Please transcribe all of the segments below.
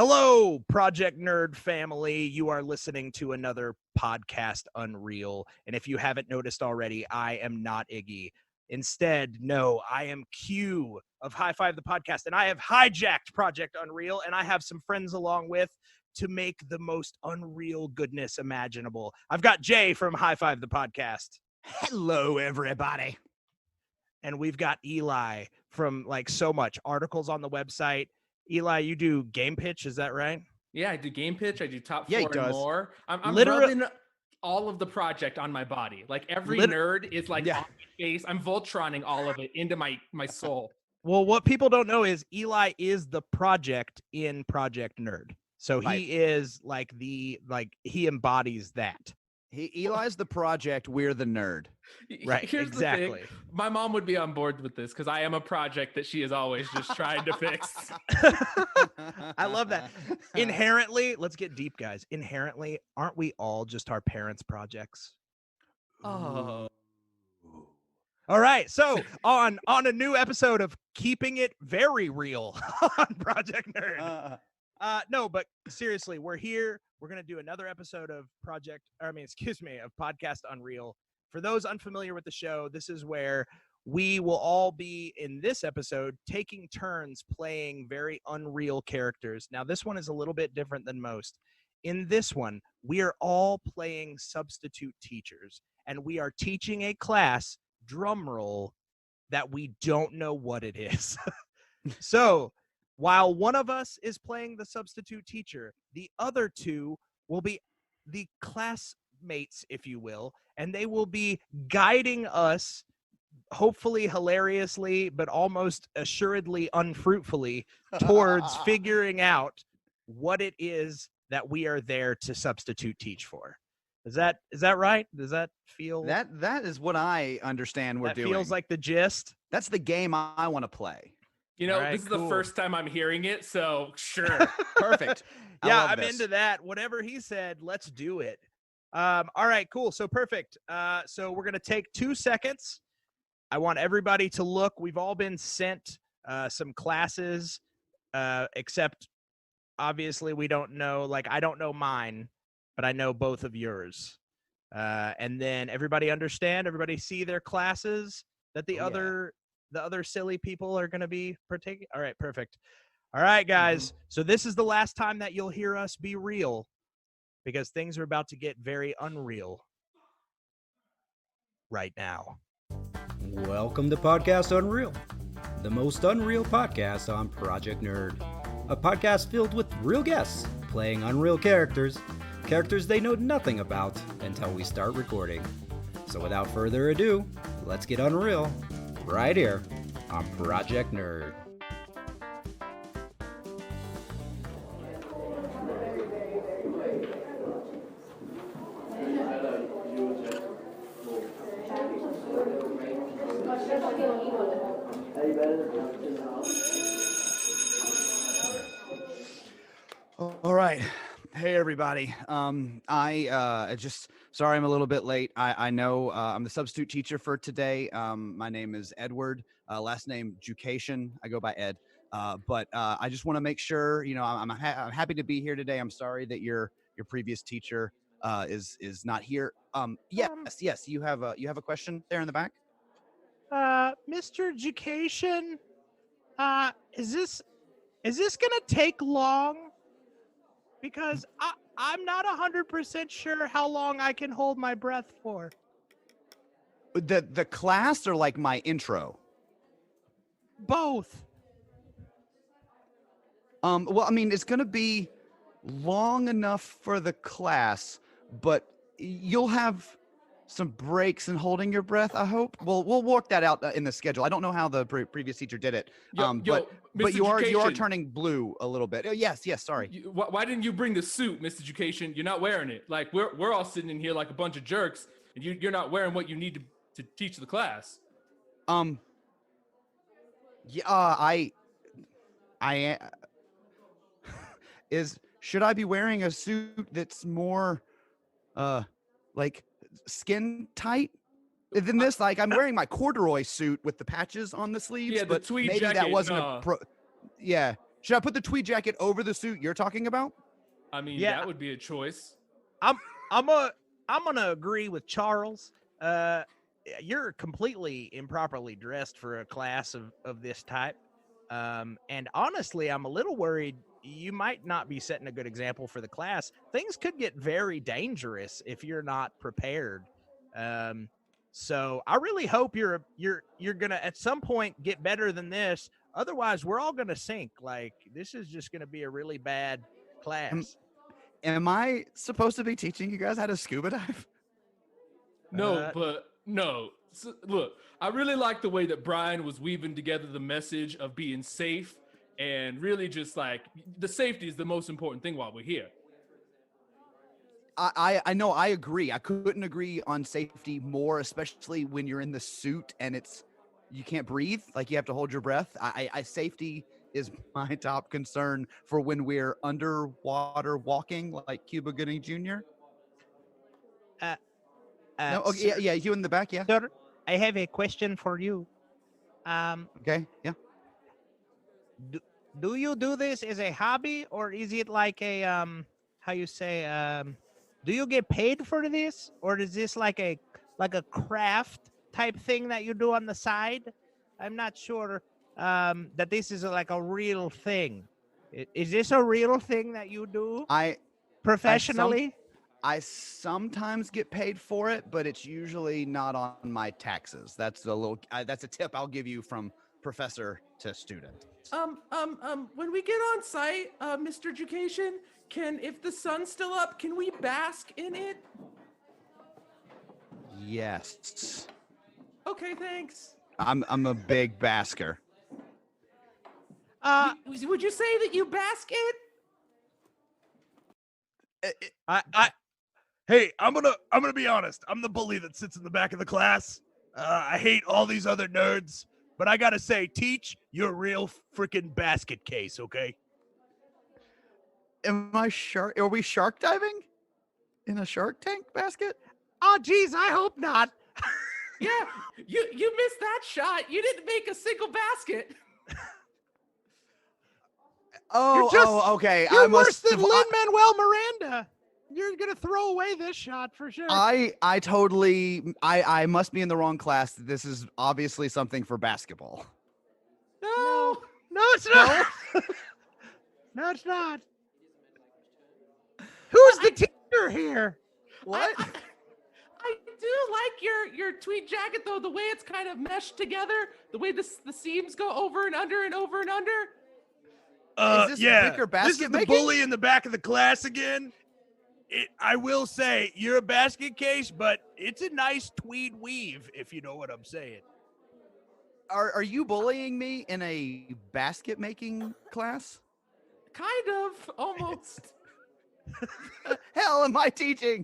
Hello, Project Nerd family. You are listening to another Podcast Unreal. And if you haven't noticed already, I am not Iggy. Instead, no, I am Q of High Five the Podcast, and I have hijacked Project Unreal, and I have some friends along with to make the most unreal goodness imaginable. I've got Jay from High Five the Podcast. Hello, everybody. And we've got Eli from so much articles on the website. Eli, you do GamePitch, is that right? Yeah, I do GamePitch. I do top Yeah, four and more. I'm Literally- rubbing all of the project on my body. Like every nerd is on my face. I'm Voltroning all of it into my soul. Well, what people don't know is Eli is the project in Project Nerd. So he is he embodies that. Eli's the project. We're the nerd. Right, Here's exactly. the thing. My mom would be on board with this because I am a project that she is always just trying to fix. I love that. Inherently, let's get deep, guys. Inherently, aren't we all just our parents' projects? Oh. All right. So on a new episode of Keeping It Very Real on Project Nerd. No, but seriously, we're here. We're going to do another episode of Podcast Unreal. For those unfamiliar with the show, this is where we will all be in this episode taking turns playing very unreal characters. Now, this one is a little bit different than most. In this one, we are all playing substitute teachers, and we are teaching a class, drum roll, that we don't know what it is. So, while one of us is playing the substitute teacher, the other two will be the classmates, if you will, and they will be guiding us, hopefully hilariously, but almost assuredly unfruitfully, towards figuring out what it is that we are there to substitute teach for. Is that right? Does that feel... That is what I understand we're doing. That feels like the gist? That's the game I want to play. You know, right, this is cool. the first time I'm hearing it, so sure. Perfect. Yeah, I'm into that. Whatever he said, let's do it. All right, cool. So perfect. So we're going to take 2 seconds. I want everybody to look. We've all been sent some classes, except obviously we don't know, I don't know mine, but I know both of yours. And then everybody see their classes that the other silly people are going to be partaking. All right, perfect. All right, guys. So this is the last time that you'll hear us be real, because things are about to get very unreal right now. Welcome to Podcast Unreal, the most unreal podcast on Project Nerd. A podcast filled with real guests playing unreal characters they know nothing about until we start recording. So without further ado, let's get unreal right here on Project Nerd. All right. Hey, everybody. I just sorry I'm a little bit late. I know I'm the substitute teacher for today. My name is Edward. Last name Jucation. I go by Ed. But I just want to make sure, I'm happy to be here today. I'm sorry that your previous teacher is not here. Yes. You have a question there in the back. Mr. Education, is this gonna take long? Because I'm not 100% sure how long I can hold my breath for. The class or like my intro? Both. Well, I mean, it's gonna be long enough for the class, but you'll have some breaks in holding your breath, I hope. We'll work that out in the schedule. I don't know how the previous teacher did it. But you are turning blue a little bit. Yes, sorry. Why didn't you bring the suit, Mr. Education? You're not wearing it. Like we're all sitting in here like a bunch of jerks, and you're not wearing what you need to teach the class. Should I be wearing a suit that's more like skin tight than this? Like I'm wearing my corduroy suit with the patches on the sleeves, Yeah, the but tweed maybe jacket, that wasn't yeah. Should I put the tweed jacket over the suit you're talking about? I mean, Yeah. that would be a choice. I'm gonna agree with Charles. You're completely improperly dressed for a class of this type. And honestly, I'm a little worried you might not be setting a good example for the class. Things could get very dangerous if you're not prepared. So I really hope you're gonna at some point get better than this. Otherwise, we're all gonna sink. Like, this is just gonna be a really bad class. Am I supposed to be teaching you guys how to scuba dive? No, but no. So, look, I really like the way that Brian was weaving together the message of being safe and really just like the safety is the most important thing while we're here. I know, I agree. I couldn't agree on safety more, especially when you're in the suit and you can't breathe, like you have to hold your breath. I safety is my top concern for when we're underwater walking, like Cuba Gooding Jr. No, okay, yeah, you in the back, yeah. Sir, I have a question for you. Okay, yeah. Do you do this as a hobby, or is it like a how you say do you get paid for this, or is this like a craft type thing that you do on the side? I'm not sure that this is like a real thing. Is this a real thing that you do professionally? I sometimes get paid for it, but it's usually not on my taxes. That's a tip I'll give you from professor to student. When we get on site, Mr. Education, if the sun's still up, can we bask in it? Yes. Okay, thanks. I'm a big basker. Would you say that you bask it? Hey, I'm gonna be honest. I'm the bully that sits in the back of the class. I hate all these other nerds, but I gotta say, Teach, you're a real freaking basket case, okay? Are we shark diving? In a Shark Tank basket? Oh, geez, I hope not. Yeah, you missed that shot. You didn't make a single basket. Okay. You're worse than Lin-Manuel Miranda. You're gonna throw away this shot for sure. I must be in the wrong class. This is obviously something for basketball. No, it's not. No, it's not. Who's the teacher here? What? I do like your tweed jacket though. The way it's kind of meshed together, the way the seams go over and under and over and under. Is this yeah, Vicar basket this is the making? bully in the back of the class again. I will say, you're a basket case, but it's a nice tweed weave, if you know what I'm saying. Are you bullying me in a basket making class? Kind of, almost. Hell am I teaching?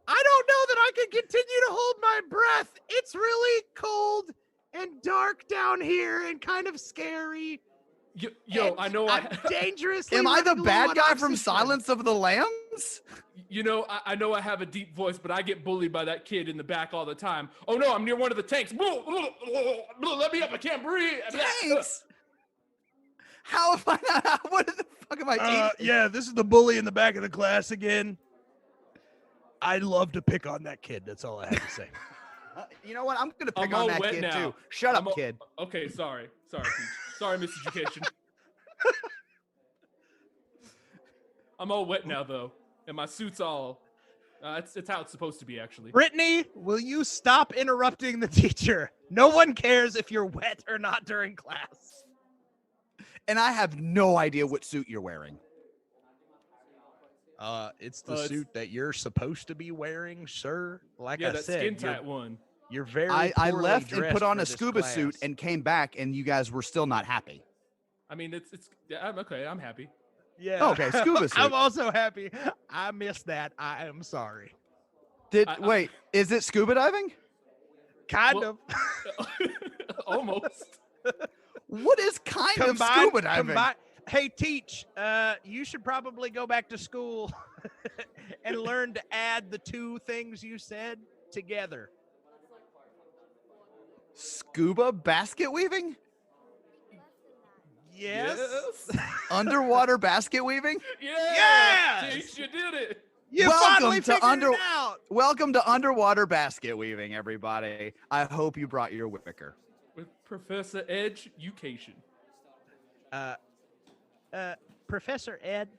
I don't know that I can continue to hold my breath. It's really cold and dark down here and kind of scary. Yo, I know I'm dangerously. Am I the running bad low on guy from oxygen. Silence of the Lambs? You know, I know I have a deep voice, but I get bullied by that kid in the back all the time. Oh no, I'm near one of the tanks. Let me up, I can't breathe. Thanks. How am I not? What the fuck am I teaching? Yeah, this is the bully in the back of the class again. I love to pick on that kid. That's all I have to say. You know what? I'm gonna pick I'm on all that wet kid now. too. Shut up, kid. Okay, sorry, Teach. Sorry, Miss Education. I'm all wet now though, and my suit's all. It's how it's supposed to be, actually. Brittany, will you stop interrupting the teacher? No one cares if you're wet or not during class. And I have no idea what suit you're wearing. It's the suit that you're supposed to be wearing, sir. Like Yeah, I that said, skin tight one. you're very. I poorly left and dressed put on for a this scuba class. suit and came back, and you guys were still not happy. I mean, yeah, I'm okay. I'm happy. Yeah. Okay, scuba suit. I'm also happy. I missed that. I am sorry. Wait, is it scuba diving? Kind of. Almost. What is kind of scuba diving? Hey, Teach, you should probably go back to school and learn to add the two things you said together. Scuba basket weaving? Yes. Underwater basket weaving? Yeah. Teach, you did it. You Welcome finally to figured it out. Welcome to underwater basket weaving, everybody. I hope you brought your wicker. With Professor Education. Professor Ed,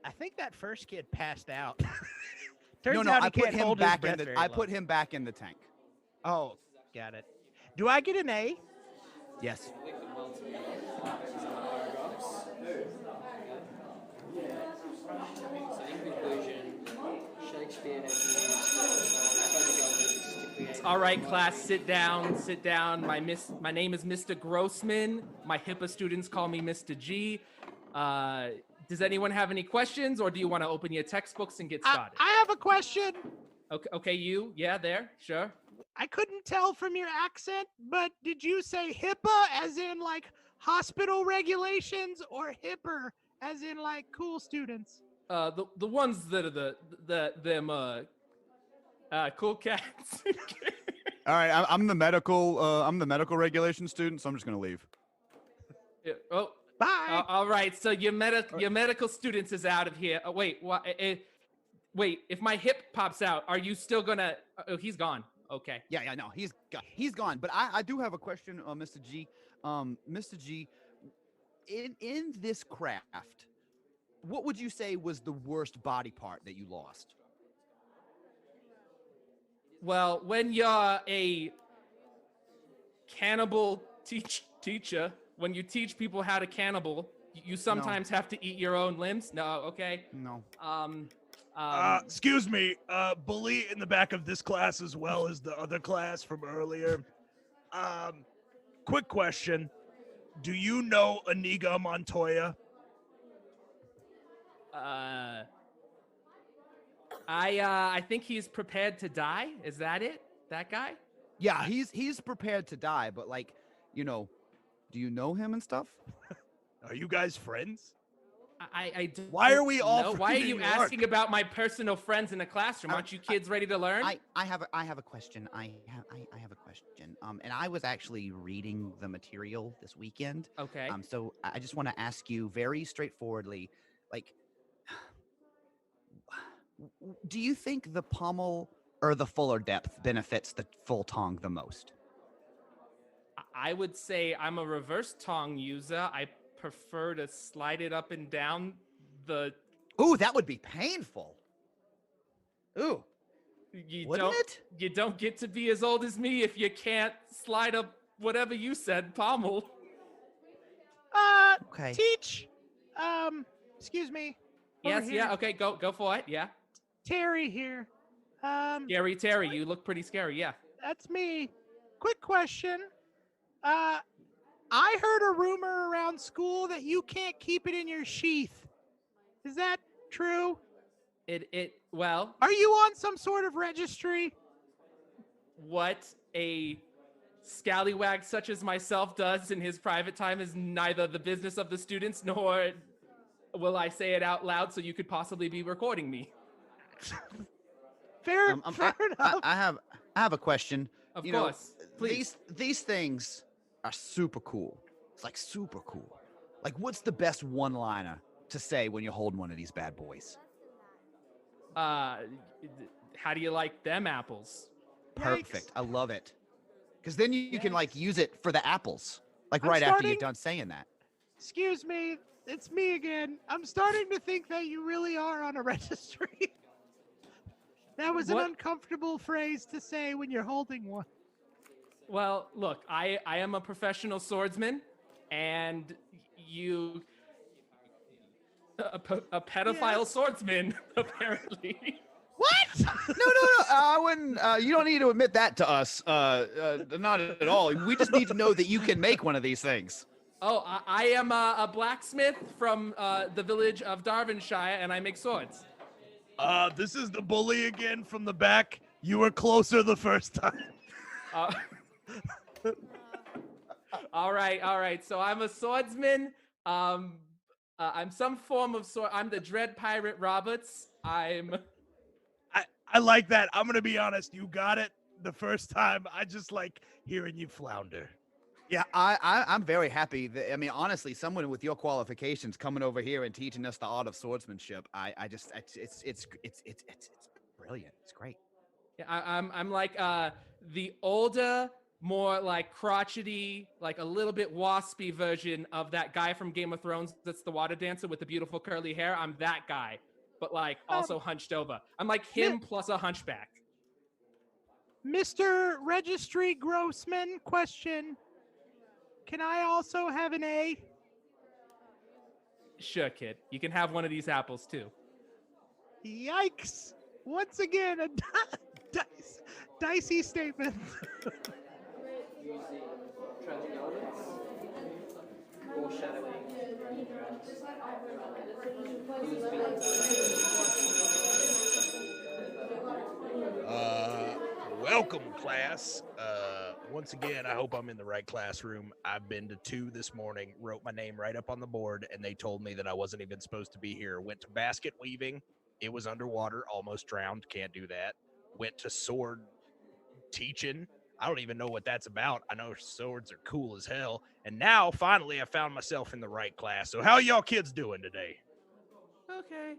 I think that first kid passed out. Turns No, out he I put can't him hold his back breath in the very I long. put him back in the tank. Oh, got it. Do I get an A? Yes. All right, class, sit down, sit down. My name is Mr. Grossman. My HIPAA students call me Mr. G. Does anyone have any questions, or do you want to open your textbooks and get started? I have a question. Okay, you. Yeah, there. Sure. I couldn't tell from your accent, but did you say HIPAA as in like hospital regulations or hipper as in like cool students? The ones that are them cool cats. All right, I'm the medical regulation student, so I'm just gonna leave. Yeah, oh, Bye. all right. So your medical students is out of here. Oh, wait, wait. If my hip pops out, are you still gonna? Oh, he's gone. Okay. Yeah, no, he's gone. But I do have a question, Mr. G. Mr. G, in this craft, what would you say was the worst body part that you lost? Well, when you're a cannibal teacher, when you teach people how to cannibal, you sometimes have to eat your own limbs. No, okay. No. Excuse me, bully in the back of this class as well as the other class from earlier. Quick question. Do you know Inigo Montoya? I think he's prepared to die. Is that it? That guy? Yeah, he's prepared to die, but like, do you know him and stuff? Are you guys friends? I don't Why are we all know. Why are friends in you New York? asking about my personal friends in the classroom? Aren't you kids ready to learn? I have a question. I have a question. And I was actually reading the material this weekend. Okay. So I just want to ask you very straightforwardly, like, do you think the pommel or the fuller depth benefits the full tongue the most? I would say I'm a reverse tongue user. I prefer to slide it up and down the. Ooh, that would be painful. Ooh, wouldn't it? You don't get to be as old as me if you can't slide up whatever you said, pommel. Okay. Teach. Excuse me. Over Yes, here. yeah, okay, go for it, yeah. Terry here. Gary Terry, you look pretty scary, yeah. That's me. Quick question. I heard a rumor around school that you can't keep it in your sheath. Is that true? Well, Are you on some sort of registry? what a scallywag such as myself does in his private time is neither the business of the students nor will I say it out loud so you could possibly be recording me. Fair enough. I have a question. Of course, please. These things are super cool. It's like super cool. Like, what's the best one-liner to say when you're holding one of these bad boys? How do you like them apples? Perfect. I love it. Because then you can like use it for the apples. Like I'm right after you're starting- done saying that. Excuse me. It's me again. I'm starting to think that you really are on a registry. That was What? an uncomfortable phrase to say when you're holding one. Well, look, I am a professional swordsman, and you a pedophile Yes. swordsman apparently. What? No. I wouldn't. You don't need to admit that to us. Not at all. We just need to know that you can make one of these things. Oh, I am a blacksmith from the village of Darvinshire, and I make swords. This is the bully again from the back. You were closer the first time. All right. So I'm a swordsman. I'm some form of sword. I'm the Dread Pirate Roberts. I like that. I'm gonna be honest. You got it the first time. I just like hearing you flounder. Yeah, I'm very happy. That, I mean, honestly, someone with your qualifications coming over here and teaching us the art of swordsmanship, it's brilliant. It's great. Yeah, I'm like the older, more like crotchety, like a little bit waspy version of that guy from Game of Thrones that's the water dancer with the beautiful curly hair. I'm that guy, but like also hunched over. I'm like him plus a hunchback. Mr. Registry Grossman, question. Can I also have an A? Sure, kid. You can have one of these apples too. Yikes. Once again, a dicey statement. Welcome, class. Once again, I hope I'm in the right classroom. I've been to 2 this morning, wrote my name right up on the board, and they told me that I wasn't even supposed to be here. Went to basket weaving. It was underwater, almost drowned. Can't do that. Went to sword teaching. I don't even know what that's about. I know swords are cool as hell. And now, finally, I found myself in the right class. So how y'all kids doing today? Okay.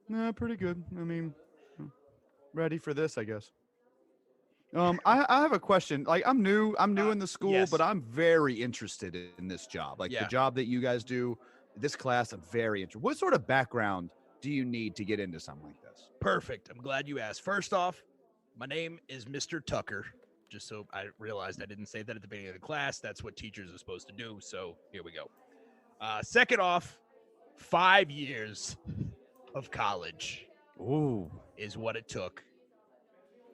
Nah, pretty good. I mean, ready for this, I guess. I have a question. Like, I'm new in the school, yes. but I'm very interested in this job. Like Yeah. the job that you guys do, this class, I'm very interested. What sort of background do you need to get into something like this? Perfect. I'm glad you asked. First off, my name is Mr. Tucker. Just so I realized I didn't say that at the beginning of the class. That's what teachers are supposed to do. So here we go. Second off, 5 years of college Ooh. is what it took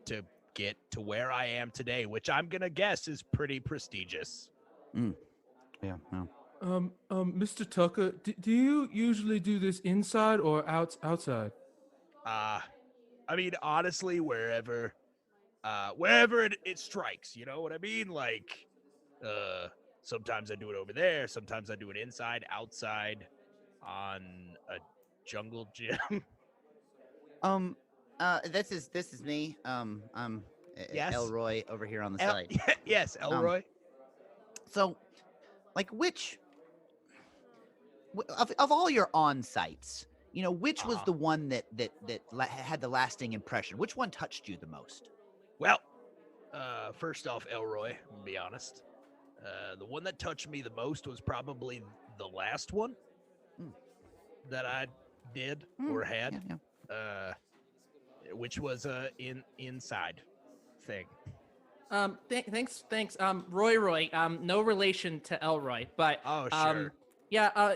to get to where I am today, which I'm going to guess is pretty prestigious. Yeah. Mr. Tucker, do you usually do this inside or outside? I mean, honestly, wherever it strikes, you know what I mean? Like, sometimes I do it over there. Sometimes I do it inside, outside, on a jungle gym. This is me. I'm Yes. Elroy over here on the side. Yes, Elroy. So, like, of all your on sites, which was the one that had the lasting impression? Which one touched you the most? Well, first off, Elroy, I'm gonna be honest. The one that touched me the most was probably the last one that I did or had, which was inside thing. Thanks. Roy. No relation to Elroy, but Oh, sure.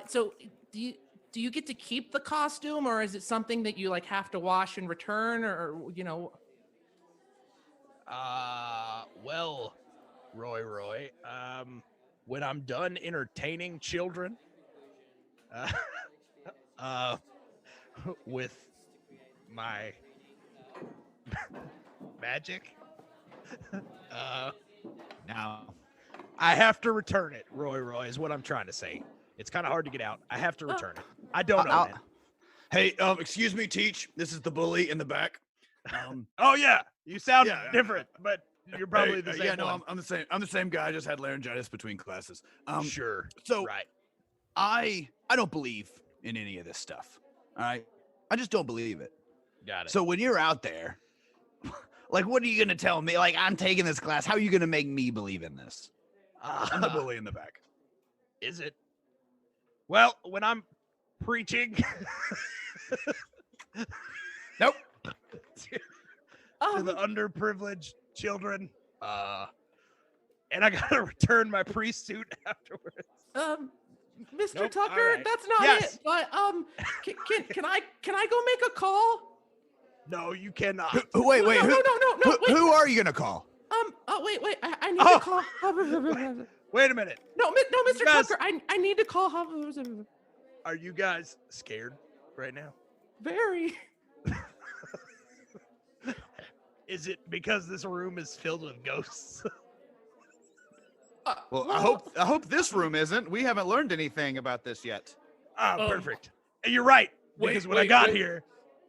So do you get to keep the costume, or is it something that you like have to wash and return, or Well, Roy, when I'm done entertaining children, with my magic, Now, I have to return it. Roy is what I'm trying to say. It's kind of hard to get out. I have to return it. I don't know. hey, excuse me, Teach. This is the bully in the back. Oh yeah, you sound Yeah. different, but you're probably the same. Yeah, no, one. I'm the same. I'm the same guy. I just had laryngitis between classes. Sure. So right. I don't believe in any of this stuff. All right, I just don't believe it. Got it. So when you're out there, like, what are you gonna tell me? Like, I'm taking this class. How are you gonna make me believe in this? I'm the bully in the back. Is it? Well, when I'm preaching, Nope. to the underprivileged children, and I gotta return my priest suit afterwards. Mr. Nope, Tucker, all right. that's not Yes. it. But can I go make a call? No, you cannot. Wait. No, wait. Who are you gonna call? Wait. I need to call. Wait a minute. No, Mr. guys- Tucker, I need to call. Are you guys scared right now? Very. Is it because this room is filled with ghosts? Well, I hope this room isn't. We haven't learned anything about this yet. Perfect. And you're right. Because when I got here,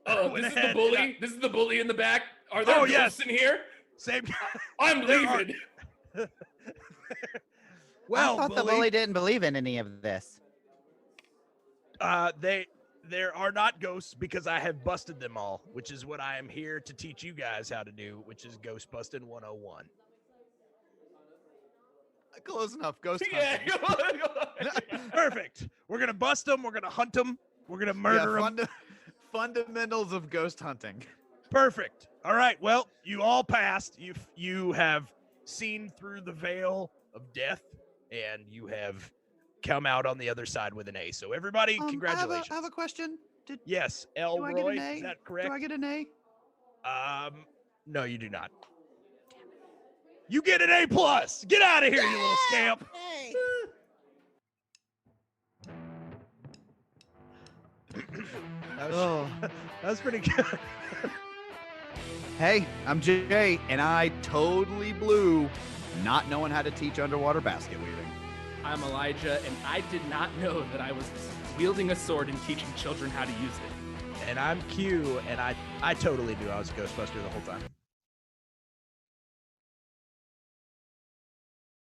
This is the bully. This is the bully in the back. Are there ghosts yes. in here? Same. I'm There are- leaving. Well, I thought the bully didn't believe in any of this. There are not ghosts because I have busted them all, which is what I am here to teach you guys how to do, which is ghost busting 101. Close enough. Ghost Yeah, hunting. Perfect. We're gonna bust them. We're gonna hunt them. We're gonna murder them. Fundamentals of ghost hunting. Perfect. All right. Well, you all passed. You have seen through the veil of death, and you have come out on the other side with an A. So everybody, congratulations. I have a question. Yes, do I Elroy, get an A? is that correct? Do I get an A? No, you do not. You get an A+. Get out of here, you little scamp. That was pretty good. Hey, I'm Jay, and I totally blew not knowing how to teach underwater basket weaving. I'm Elijah, and I did not know that I was wielding a sword and teaching children how to use it. And I'm Q, and I totally knew I was a Ghostbuster the whole time.